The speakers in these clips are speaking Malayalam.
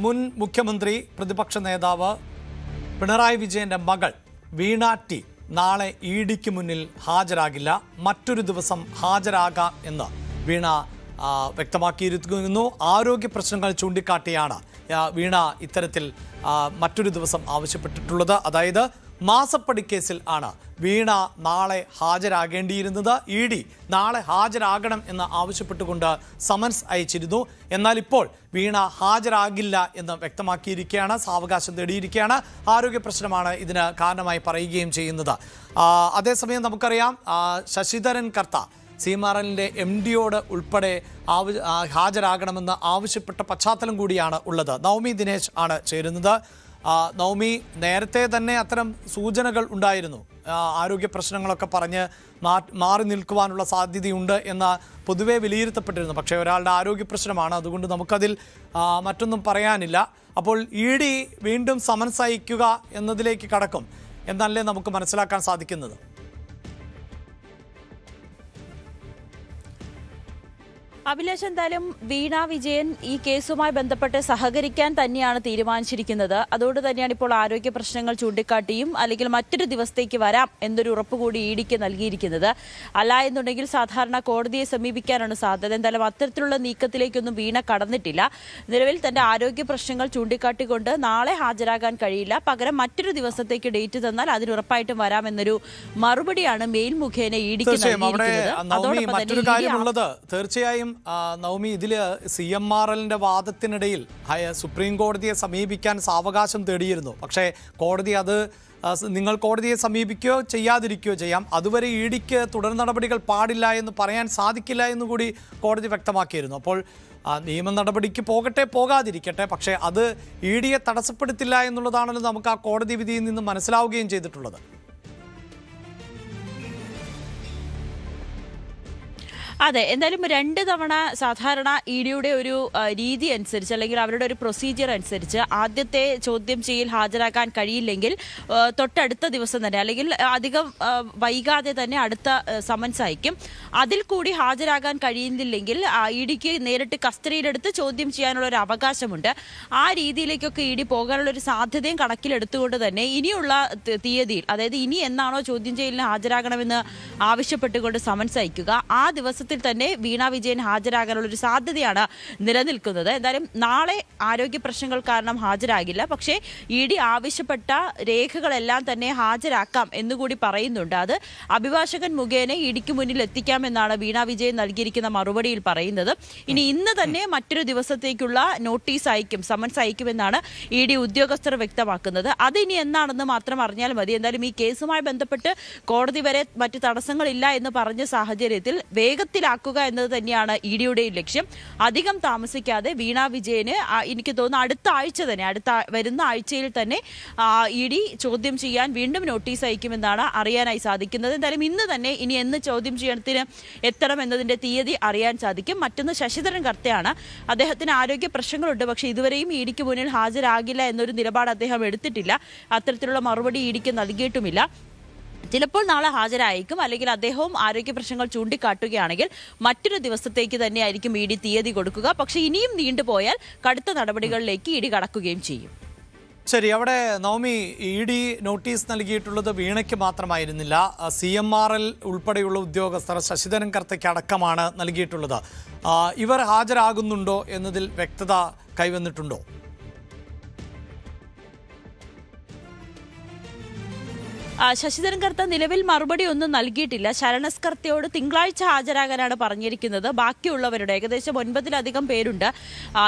മുൻ മുഖ്യമന്ത്രി പ്രതിപക്ഷ നേതാവ് പിണറായി വിജയന്റെ മകൾ വീണ ടി നാളെ ഇഡിക്ക് മുന്നിൽ ഹാജരാകില്ല. മറ്റൊരു ദിവസം ഹാജരാകാം എന്ന് വീണ വ്യക്തമാക്കിയിരിക്കുന്നു. ആരോഗ്യ പ്രശ്നങ്ങൾ ചൂണ്ടിക്കാട്ടിയാണ് വീണ ഇത്തരത്തിൽ മറ്റൊരു ദിവസം ആവശ്യപ്പെട്ടിട്ടുള്ളത്. അതായത് മാസപ്പടി കേസിൽ ആണ് വീണ നാളെ ഹാജരാകേണ്ടിയിരുന്നത്. ഇഡി നാളെ ഹാജരാകണം എന്ന് ആവശ്യപ്പെട്ടുകൊണ്ട് സമൻസ് അയച്ചിരുന്നു. എന്നാൽ ഇപ്പോൾ വീണ ഹാജരാകില്ല എന്ന് വ്യക്തമാക്കിയിരിക്കുകയാണ്, സാവകാശം തേടിയിരിക്കുകയാണ്. ആരോഗ്യ പ്രശ്നമാണ് ഇതിന് കാരണമായി പറയുകയും ചെയ്യുന്നത്. അതേസമയം നമുക്കറിയാം ശശിധരൻ കർത്ത സീമാറലിൻ്റെ MD-യോട് ഉൾപ്പെടെ ഹാജരാകണമെന്ന് ആവശ്യപ്പെട്ട പശ്ചാത്തലം കൂടിയാണ് ഉള്ളത്. നവമി ദിനേശ് ആണ് ചേരുന്നത്. നവമി, നേരത്തെ തന്നെ അത്തരം സൂചനകൾ ഉണ്ടായിരുന്നു, ആരോഗ്യ പ്രശ്നങ്ങളൊക്കെ പറഞ്ഞ് മാറി നിൽക്കുവാനുള്ള സാധ്യതയുണ്ട് എന്ന് പൊതുവെ വിലയിരുത്തപ്പെട്ടിരുന്നു. പക്ഷേ ഒരാളുടെ ആരോഗ്യ പ്രശ്നമാണ്, അതുകൊണ്ട് നമുക്കതിൽ മറ്റൊന്നും പറയാനില്ല. അപ്പോൾ ഇഡി വീണ്ടും സമൻസ് അയക്കുക എന്നതിലേക്ക് കടക്കും എന്നല്ലേ നമുക്ക് മനസ്സിലാക്കാൻ സാധിക്കുന്നത്? അഭിലാഷ്, എന്തായാലും വീണ വിജയൻ ഈ കേസുമായി ബന്ധപ്പെട്ട് സഹകരിക്കാൻ തന്നെയാണ് തീരുമാനിച്ചിരിക്കുന്നത്. അതുകൊണ്ട് തന്നെയാണ് ഇപ്പോൾ ആരോഗ്യ പ്രശ്നങ്ങൾ ചൂണ്ടിക്കാട്ടിയും അല്ലെങ്കിൽ മറ്റൊരു ദിവസത്തേക്ക് വരാം എന്നൊരു ഉറപ്പ് കൂടി ഇഡിക്ക് നൽകിയിരിക്കുന്നത്. അല്ല എന്നുണ്ടെങ്കിൽ സാധാരണ കോടതിയെ സമീപിക്കാനാണ് സാധ്യത. എന്തായാലും അത്തരത്തിലുള്ള നീക്കത്തിലേക്കൊന്നും വീണ കടന്നിട്ടില്ല. നിലവിൽ തന്റെ ആരോഗ്യ പ്രശ്നങ്ങൾ ചൂണ്ടിക്കാട്ടിക്കൊണ്ട് നാളെ ഹാജരാകാൻ കഴിയില്ല, പകരം മറ്റൊരു ദിവസത്തേക്ക് ഡേറ്റ് തന്നാൽ അതിന് ഉറപ്പായിട്ടും വരാമെന്നൊരു മറുപടിയാണ് മെയിൽ മുഖേന ഇഡിക്ക് നൽകിയിരിക്കുന്നത്. തീർച്ചയായും നവമി, ഇതില് CMRLന്റെ വാദത്തിനിടയിൽ സുപ്രീം കോടതിയെ സമീപിക്കാൻ സാവകാശം തേടിയിരുന്നു. പക്ഷേ കോടതി നിങ്ങൾ കോടതിയെ സമീപിക്കുകയോ ചെയ്യാതിരിക്കുകയോ ചെയ്യാം, അതുവരെ ഇഡിക്ക് തുടർ നടപടികൾ പാടില്ല എന്ന് പറയാൻ സാധിക്കില്ല എന്നുകൂടി കോടതി വ്യക്തമാക്കിയിരുന്നു. അപ്പോൾ നിയമ നടപടിക്ക് പോകാതിരിക്കട്ടെ, പക്ഷേ അത് ഇഡിയെ തടസ്സപ്പെടുത്തില്ല എന്നുള്ളതാണല്ലോ നമുക്ക് ആ കോടതി വിധിയിൽ നിന്ന് മനസ്സിലാവുകയും ചെയ്തിട്ടുള്ളത്. അതെ, എന്തായാലും 2 തവണ സാധാരണ ഇഡിയുടെ ഒരു രീതി അനുസരിച്ച് അല്ലെങ്കിൽ അവരുടെ ഒരു പ്രൊസീജിയർ അനുസരിച്ച് ആദ്യത്തെ ചോദ്യം ചെയ്യൽ ഹാജരാക്കാൻ കഴിയില്ലെങ്കിൽ തൊട്ടടുത്ത ദിവസം തന്നെ അല്ലെങ്കിൽ അധികം വൈകാതെ തന്നെ അടുത്ത സമൻസ് അയക്കും. അതിൽ കൂടി ഹാജരാകാൻ കഴിയുന്നില്ലെങ്കിൽ ഇഡിക്ക് നേരിട്ട് കസ്റ്റഡിയിലെടുത്ത് ചോദ്യം ചെയ്യാനുള്ള ഒരു അവകാശമുണ്ട്. ആ രീതിയിലേക്കൊക്കെ ഇഡി പോകാനുള്ള ഒരു സാധ്യതയും കണക്കിലെടുത്തുകൊണ്ട് തന്നെ ഇനിയുള്ള തീയതിയിൽ, അതായത് ഇനി എന്നാണോ ചോദ്യം ചെയ്യലിന് ഹാജരാകണമെന്ന് ആവശ്യപ്പെട്ടുകൊണ്ട് സമൻസ് അയക്കുക, ആ ദിവസം തന്നെ വീണ വിജയൻ ഹാജരാകാനുള്ള ഒരു സാധ്യതയാണ് നിലനിൽക്കുന്നത്. എന്തായാലും നാളെ ആരോഗ്യ പ്രശ്നങ്ങൾ കാരണം ഹാജരാകില്ല, പക്ഷേ ഇഡി ആവശ്യപ്പെട്ട രേഖകളെല്ലാം തന്നെ ഹാജരാക്കാം എന്നുകൂടി പറയുന്നുണ്ട്. അത് അഭിഭാഷകൻ മുഖേന ഇഡിക്ക് മുന്നിൽ എത്തിക്കാമെന്നാണ് വീണ വിജയൻ നൽകിയിരിക്കുന്ന മറുപടിയിൽ പറയുന്നത്. ഇന്ന് തന്നെ മറ്റൊരു ദിവസത്തേക്കുള്ള നോട്ടീസ് അയക്കും, സമൻസ് അയക്കുമെന്നാണ് ഇഡി ഉദ്യോഗസ്ഥർ വ്യക്തമാക്കുന്നത്. അതിനി എന്നാണെന്ന് മാത്രം അറിഞ്ഞാൽ മതി. എന്തായാലും ഈ കേസുമായി ബന്ധപ്പെട്ട് കോടതി വരെ മറ്റു തടസ്സങ്ങളില്ല എന്ന് പറഞ്ഞ സാഹചര്യത്തിൽ വേഗത്തിലാക്കുക എന്നത് തന്നെയാണ് ഇഡിയുടെ ലക്ഷ്യം. അധികം താമസിക്കാതെ വീണ വിജയന് എനിക്ക് തോന്നുന്നു അടുത്ത ആഴ്ച തന്നെ, വരുന്ന ആഴ്ചയിൽ തന്നെ ഇഡി ചോദ്യം ചെയ്യാൻ വീണ്ടും നോട്ടീസ് അയക്കുമെന്നാണ് അറിയാനായി സാധിക്കുന്നത്. എന്തായാലും ഇന്ന് തന്നെ ഇനി എന്ന് ചോദ്യം ചെയ്യണത്തിന് എത്തണം എന്നതിന്റെ തീയതി അറിയാൻ സാധിക്കും. മറ്റൊന്ന് ശശിധരൻ കർത്തയാണ്. അദ്ദേഹത്തിന് ആരോഗ്യ പ്രശ്നങ്ങളുണ്ട്, പക്ഷേ ഇതുവരെയും ഇഡിക്ക് മുന്നിൽ ഹാജരാകില്ല എന്നൊരു നിലപാട് അദ്ദേഹം എടുത്തിട്ടില്ല. അത്തരത്തിലുള്ള മറുപടി ഇഡിക്ക് നൽകിയിട്ടുമില്ല. ചിലപ്പോൾ നാളെ ഹാജരായിരിക്കും, അല്ലെങ്കിൽ അദ്ദേഹവും ആരോഗ്യ പ്രശ്നങ്ങൾ ചൂണ്ടിക്കാട്ടുകയാണെങ്കിൽ മറ്റൊരു ദിവസത്തേക്ക് തന്നെയായിരിക്കും ഇഡി തീയതി കൊടുക്കുക. പക്ഷേ ഇനിയും നീണ്ടുപോയാൽ കടുത്ത നടപടികളിലേക്ക് ഇഡി കടക്കുകയും ചെയ്യും. ശരി, അവിടെ നവമി, ഇഡി നോട്ടീസ് നൽകിയിട്ടുള്ളത് വീണയ്ക്ക് മാത്രമായിരുന്നില്ല, CMRL ഉൾപ്പെടെയുള്ള ഉദ്യോഗസ്ഥർ ശശിധരൻ കർത്തയ്ക്ക് അടക്കമാണ് നൽകിയിട്ടുള്ളത്. ഇവർ ഹാജരാകുന്നുണ്ടോ എന്നതിൽ വ്യക്തത കൈവന്നിട്ടുണ്ടോ? ശശിധരൻ കർത്ത നിലവിൽ മറുപടി ഒന്നും നൽകിയിട്ടില്ല. ശരണസ് കർത്തയോട് തിങ്കളാഴ്ച ഹാജരാകാനാണ് പറഞ്ഞിരിക്കുന്നത്. ബാക്കിയുള്ളവരുടെ ഏകദേശം 9-ലധികം പേരുണ്ട്.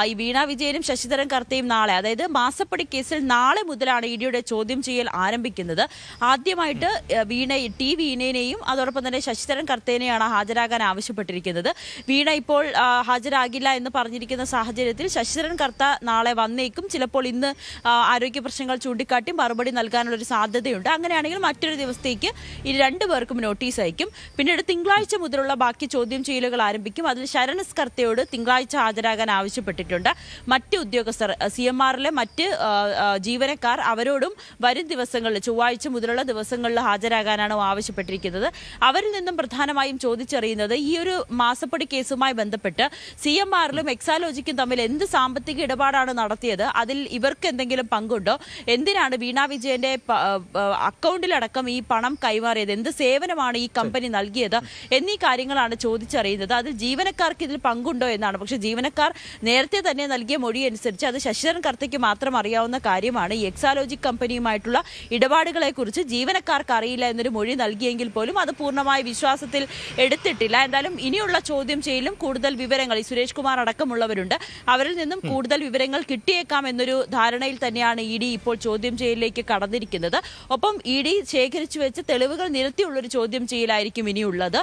ഈ വീണ വിജയനും ശശിധരൻ കർത്തയും നാളെ, അതായത് മാസപ്പടി കേസിൽ നാളെ മുതലാണ് ഇഡിയുടെ ചോദ്യം ചെയ്യൽ ആരംഭിക്കുന്നത്. ആദ്യമായിട്ട് വീണയെയും അതോടൊപ്പം തന്നെ ശശിധരൻ കർത്തേനെയാണ് ഹാജരാകാൻ ആവശ്യപ്പെട്ടിരിക്കുന്നത്. വീണ ഇപ്പോൾ ഹാജരാകില്ല എന്ന് പറഞ്ഞിരിക്കുന്ന സാഹചര്യത്തിൽ ശശിധരൻ കർത്ത നാളെ വന്നേക്കും. ചിലപ്പോൾ ഇന്ന് ആരോഗ്യ പ്രശ്നങ്ങൾ ചൂണ്ടിക്കാട്ടി മറുപടി നൽകാനുള്ളൊരു സാധ്യതയുണ്ട്. അങ്ങനെയാണെങ്കിൽ അതിന് മറ്റൊരു ദിവസത്തേക്ക് ഈ 2 പേർക്കും നോട്ടീസ് അയക്കും. പിന്നീട് തിങ്കളാഴ്ച മുതലുള്ള ബാക്കി ചോദ്യം ചെയ്യലുകൾ ആരംഭിക്കും. അതിൽ ശരണസ് കർത്തയോട് തിങ്കളാഴ്ച ഹാജരാകാൻ ആവശ്യപ്പെട്ടിട്ടുണ്ട്. മറ്റ് ഉദ്യോഗസ്ഥർ CMRലെ മറ്റ് ജീവനക്കാർ അവരോടും വരും ദിവസങ്ങളിൽ ചൊവ്വാഴ്ച മുതലുള്ള ദിവസങ്ങളിൽ ഹാജരാകാനാണ് ആവശ്യപ്പെട്ടിരിക്കുന്നത്. അവരിൽ നിന്നും പ്രധാനമായും ചോദിച്ചറിയുന്നത് ഈ ഒരു മാസപ്പടി കേസുമായി ബന്ധപ്പെട്ട് CMRലും എക്സാലോജിക്കും തമ്മിൽ എന്ത് സാമ്പത്തിക ഇടപാടാണ് നടത്തിയത്, അതിൽ ഇവർക്ക് എന്തെങ്കിലും പങ്കുണ്ടോ, എന്തിനാണ് വീണ വിജയന്റെ അക്കൗണ്ടിലടക്കം ഈ പണം കൈമാറിയത്, എന്ത് സേവനമാണ് ഈ കമ്പനി നൽകിയത് എന്നീ കാര്യങ്ങളാണ് ചോദിച്ചറിയുന്നത്. അതിൽ ജീവനക്കാർക്ക് ഇതിൽ പങ്കുണ്ടോ എന്നാണ്. പക്ഷേ ജീവനക്കാർ നേരത്തെ തന്നെ നൽകിയ മൊഴി അനുസരിച്ച് അത് ശശിധരൻ കർത്തയ്ക്ക് മാത്രം അറിയാവുന്ന കാര്യമാണ്. ഈ എക്സാലോജിക് കമ്പനിയുമായിട്ടുള്ള ഇടപാടുകളെ കുറിച്ച് ജീവനക്കാർക്ക് അറിയില്ല എന്നൊരു മൊഴി നൽകിയെങ്കിൽ പോലും അത് പൂർണ്ണമായ വിശ്വാസത്തിൽ എടുത്തിട്ടില്ല. എന്തായാലും ഇനിയുള്ള ചോദ്യം ചെയ്യലും കൂടുതൽ വിവരങ്ങൾ ഈ സുരേഷ് കുമാർ അടക്കമുള്ളവരുണ്ട്, അവരിൽ നിന്നും കൂടുതൽ വിവരങ്ങൾ കിട്ടിയേക്കാം എന്നൊരു ധാരണയിൽ തന്നെയാണ് ED ഇപ്പോൾ ചോദ്യം ചെയ്യലിലേക്ക് കടന്നിരിക്കുന്നത്. ഒപ്പം ED ശേഖരിച്ചു വെച്ച തെളിവുകൾ നിരത്തിയുള്ളൊരു ചോദ്യം ചെയ്യലായിരിക്കും ഇനിയുള്ളത്.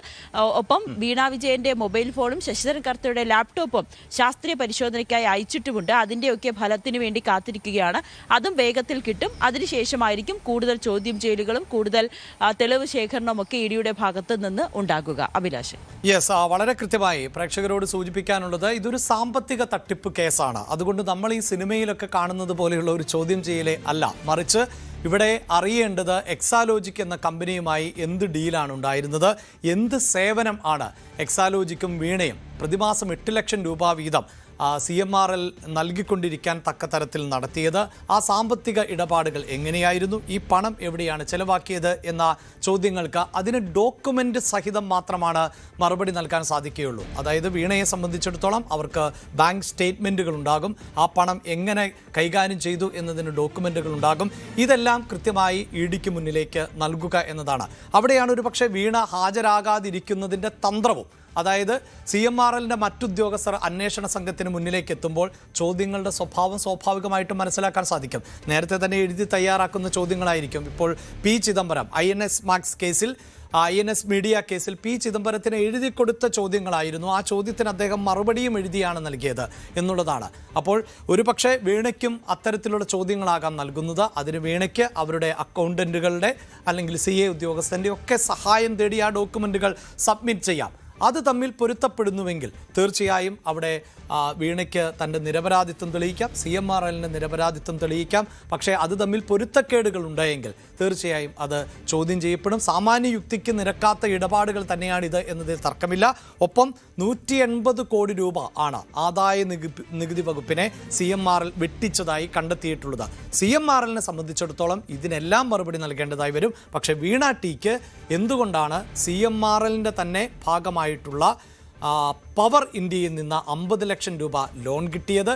ഒപ്പം വീണ വിജയന്റെ മൊബൈൽ ഫോണും ശശിധരൻ കർത്തയുടെ ലാപ്ടോപ്പും ശാസ്ത്രീയ പരിശോധനയ്ക്കായി അയച്ചിട്ടുമുണ്ട്. അതിന്റെയൊക്കെ ഫലത്തിന് വേണ്ടി കാത്തിരിക്കുകയാണ്. അതും വേഗത്തിൽ കിട്ടും. അതിനുശേഷമായിരിക്കും കൂടുതൽ ചോദ്യം ചെയ്യലുകളും കൂടുതൽ തെളിവ് ശേഖരണവും ഒക്കെ EDയുടെ ഭാഗത്ത് നിന്ന് ഉണ്ടാകുക. അഭിലാഷ്. വളരെ കൃത്യമായി പ്രേക്ഷകരോട് സൂചിപ്പിക്കാനുള്ളത്, ഇതൊരു സാമ്പത്തിക തട്ടിപ്പ് കേസാണ്. അതുകൊണ്ട് നമ്മൾ ഈ സിനിമയിലൊക്കെ കാണുന്നത് പോലെയുള്ള ഒരു ചോദ്യം ചെയ്യലേ അല്ല, മറിച്ച് ഇവിടെ അറിയേണ്ടത് എക്സാലോജിക് എന്ന കമ്പനിയുമായി എന്ത് ഡീലാണ് ഉണ്ടായിരുന്നത്, എന്ത് സേവനം ആണ് എക്സാലോജിക്കും വീണയും പ്രതിമാസം 8 ലക്ഷം രൂപ വീതം CMRL നൽകിക്കൊണ്ടിരിക്കാൻ തക്ക തരത്തിൽ നടത്തിയത്, ആ സാമ്പത്തിക ഇടപാടുകൾ എങ്ങനെയായിരുന്നു, ഈ പണം എവിടെയാണ് ചെലവാക്കിയത് എന്ന ചോദ്യങ്ങൾക്ക് അതിന് ഡോക്യുമെൻ്റ് സഹിതം മാത്രമാണ് മറുപടി നൽകാൻ സാധിക്കുകയുള്ളൂ. അതായത് വീണയെ സംബന്ധിച്ചിടത്തോളം അവർക്ക് ബാങ്ക് സ്റ്റേറ്റ്മെൻറ്റുകൾ ഉണ്ടാകും, ആ പണം എങ്ങനെ കൈകാര്യം ചെയ്തു എന്നതിന് ഡോക്യുമെൻറ്റുകൾ ഉണ്ടാകും. ഇതെല്ലാം കൃത്യമായി EDക്ക് മുന്നിലേക്ക് നൽകുക എന്നതാണ്. അവിടെയാണ് ഒരു പക്ഷേ വീണ ഹാജരാകാതിരിക്കുന്നതിൻ്റെ തന്ത്രവും. അതായത് CMRLന്റെ മറ്റുദ്യോഗസ്ഥർ അന്വേഷണ സംഘത്തിന് മുന്നിലേക്ക് എത്തുമ്പോൾ ചോദ്യങ്ങളുടെ സ്വഭാവം സ്വാഭാവികമായിട്ടും മനസ്സിലാക്കാൻ സാധിക്കും. നേരത്തെ തന്നെ എഴുതി തയ്യാറാക്കുന്ന ചോദ്യങ്ങളായിരിക്കും. ഇപ്പോൾ P. ചിദംബരം INS മാക്സ് കേസിൽ INS മീഡിയ കേസിൽ P. ചിദംബരത്തിന് എഴുതി കൊടുത്ത ചോദ്യങ്ങളായിരുന്നു. ആ ചോദ്യത്തിന് അദ്ദേഹം മറുപടിയും എഴുതിയാണ് നൽകിയത് എന്നുള്ളതാണ്. അപ്പോൾ ഒരുപക്ഷെ വീണയ്ക്കും അത്തരത്തിലുള്ള ചോദ്യങ്ങളാകാം നൽകുന്നത്. അതിന് വീണയ്ക്ക് അവരുടെ അക്കൗണ്ടന്റുകളുടെ അല്ലെങ്കിൽ CA ഉദ്യോഗസ്ഥൻ്റെ ഒക്കെ സഹായം തേടി ആ ഡോക്യുമെൻറ്റുകൾ സബ്മിറ്റ് ചെയ്യാം. അത് തമ്മിൽ പൊരുത്തപ്പെടുന്നുവെങ്കിൽ തീർച്ചയായും അവിടെ വീണയ്ക്ക് തൻ്റെ നിരപരാധിത്വം തെളിയിക്കാം, CMRLൻ്റെ നിരപരാധിത്വം തെളിയിക്കാം. പക്ഷേ അത് തമ്മിൽ പൊരുത്തക്കേടുകൾ ഉണ്ടായെങ്കിൽ തീർച്ചയായും അത് ചോദ്യം ചെയ്യപ്പെടും. സാമാന്യ യുക്തിക്ക് നിരക്കാത്ത ഇടപാടുകൾ തന്നെയാണിത് എന്നതിൽ തർക്കമില്ല. ഒപ്പം 180 കോടി രൂപ ആണ് ആദായ നികുതി വകുപ്പിനെ CMRL വെട്ടിച്ചതായി കണ്ടെത്തിയിട്ടുള്ളത്. CMRLനെ സംബന്ധിച്ചിടത്തോളം ഇതിനെല്ലാം മറുപടി നൽകേണ്ടതായി വരും. പക്ഷേ വീണ ടിക്ക് എന്തുകൊണ്ടാണ് CMRLൻ്റെ തന്നെ ഭാഗമായിട്ടുള്ള പവർ ഇന്ത്യയിൽ നിന്ന് 50 ലക്ഷം രൂപ ലോൺ കിട്ടിയത്,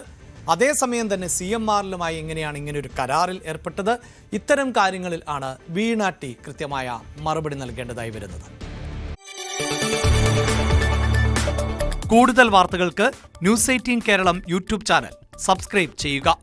അതേസമയം തന്നെ CMRLുമായി എങ്ങനെയാണ് ഇങ്ങനെ ഒരു കരാറിൽ ഏർപ്പെട്ടത്, ഇത്തരം കാര്യങ്ങളിൽ ആണ് വീണ ടി കൃത്യമായ മറുപടി നൽകേണ്ടതായി വരുന്നത്. കൂടുതൽ വാർത്തകൾക്ക് News 18 Keralam YouTube channel subscribe ചെയ്യുക.